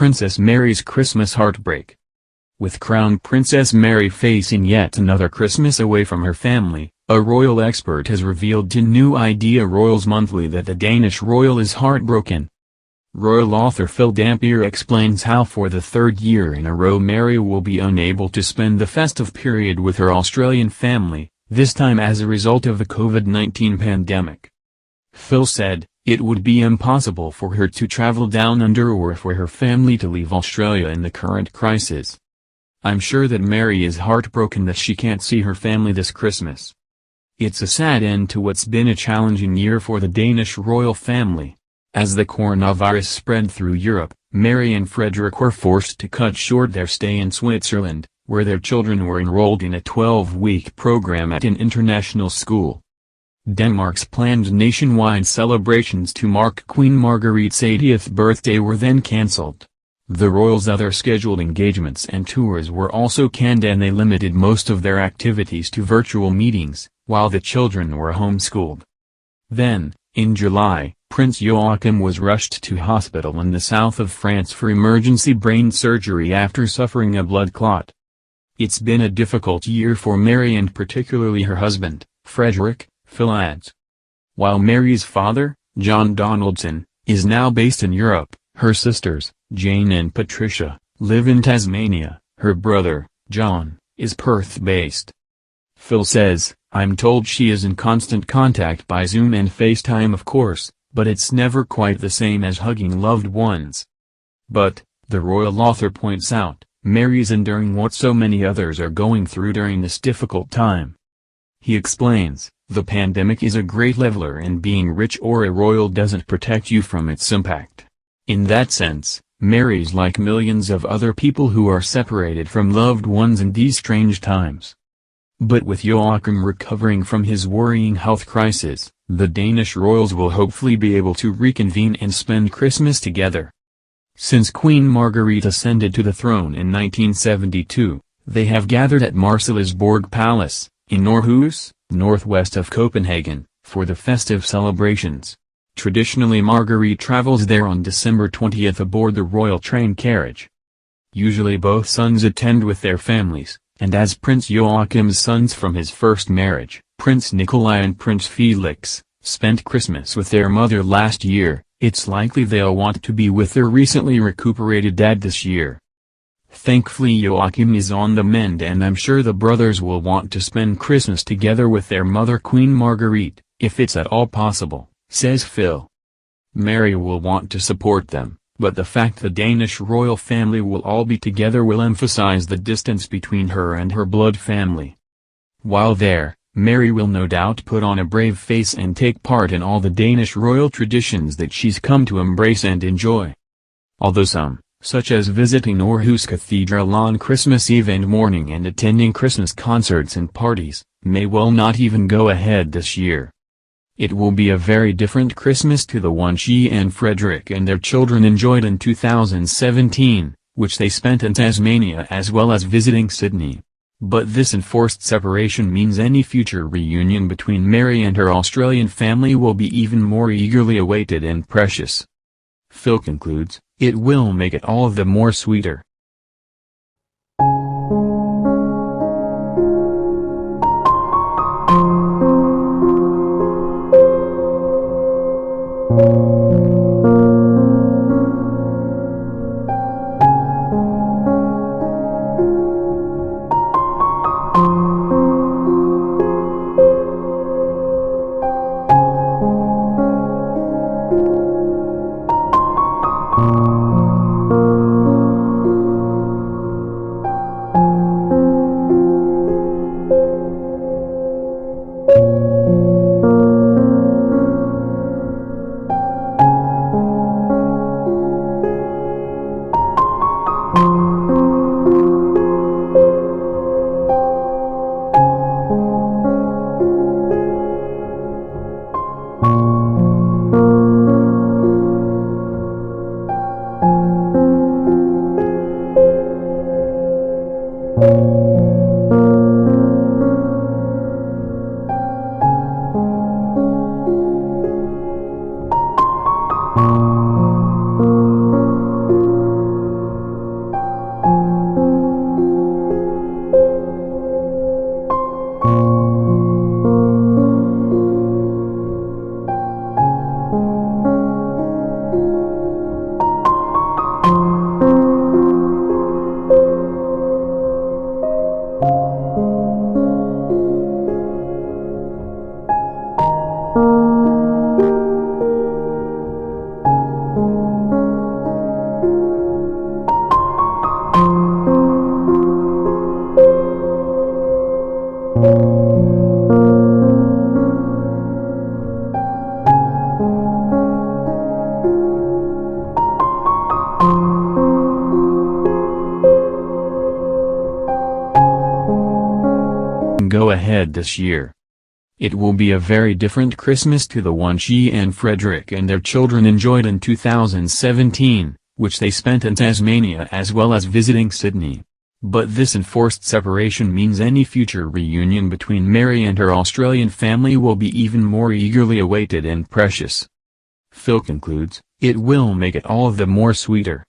Princess Mary's Christmas heartbreak. With Crown Princess Mary facing yet another Christmas away from her family, a royal expert has revealed to New Idea Royals Monthly that the Danish royal is heartbroken. Royal author Phil Dampier explains how for the third year in a row Mary will be unable to spend the festive period with her Australian family, this time as a result of the COVID-19 pandemic. Phil said, "It would be impossible for her to travel down under or for her family to leave Australia in the current crisis. I'm sure that Mary is heartbroken that she can't see her family this Christmas. It's a sad end to what's been a challenging year for the Danish royal family." As the coronavirus spread through Europe, Mary and Frederik were forced to cut short their stay in Switzerland, where their children were enrolled in a 12-week program at an international school. Denmark's planned nationwide celebrations to mark Queen Margrethe's 80th birthday were then cancelled. The royals' other scheduled engagements and tours were also canned, and they limited most of their activities to virtual meetings, while the children were homeschooled. Then, in July, Prince Joachim was rushed to hospital in the south of France for emergency brain surgery after suffering a blood clot. It's been a difficult year for Mary and particularly her husband, Frederik, Phil adds. While Mary's father, John Donaldson, is now based in Europe, her sisters, Jane and Patricia, live in Tasmania. Her brother, John, is Perth-based. Phil says, "I'm told she is in constant contact by Zoom and FaceTime of course, but it's never quite the same as hugging loved ones." But, the royal author points out, Mary's enduring what so many others are going through during this difficult time. He explains, "The pandemic is a great leveler, and being rich or a royal doesn't protect you from its impact. In that sense, Mary's like millions of other people who are separated from loved ones in these strange times." But with Joachim recovering from his worrying health crisis, the Danish royals will hopefully be able to reconvene and spend Christmas together. Since Queen Margrethe ascended to the throne in 1972, they have gathered at Marseilles Borg Palace, in Aarhus, northwest of Copenhagen, for the festive celebrations. Traditionally Margrethe travels there on December 20th aboard the royal train carriage. Usually both sons attend with their families, and as Prince Joachim's sons from his first marriage, Prince Nikolai and Prince Felix, spent Christmas with their mother last year, it's likely they'll want to be with their recently recuperated dad this year. Thankfully Joachim is on the mend, and I'm sure the brothers will want to spend Christmas together with their mother Queen Margrethe, if it's at all possible, says Phil. Mary will want to support them, but the fact the Danish royal family will all be together will emphasize the distance between her and her blood family. While there, Mary will no doubt put on a brave face and take part in all the Danish royal traditions that she's come to embrace and enjoy. Although some, such as visiting Aarhus Cathedral on Christmas Eve and morning and attending Christmas concerts and parties, may well not even go ahead this year. It will be a very different Christmas to the one she and Frederik and their children enjoyed in 2017, which they spent in Tasmania as well as visiting Sydney. But this enforced separation means any future reunion between Mary and her Australian family will be even more eagerly awaited and precious. Phil concludes, "It will make it all the more sweeter." said this year. It will be a very different Christmas to the one she and Frederik and their children enjoyed in 2017, which they spent in Tasmania as well as visiting Sydney. But this enforced separation means any future reunion between Mary and her Australian family will be even more eagerly awaited and precious. Phil concludes, "It will make it all the more sweeter."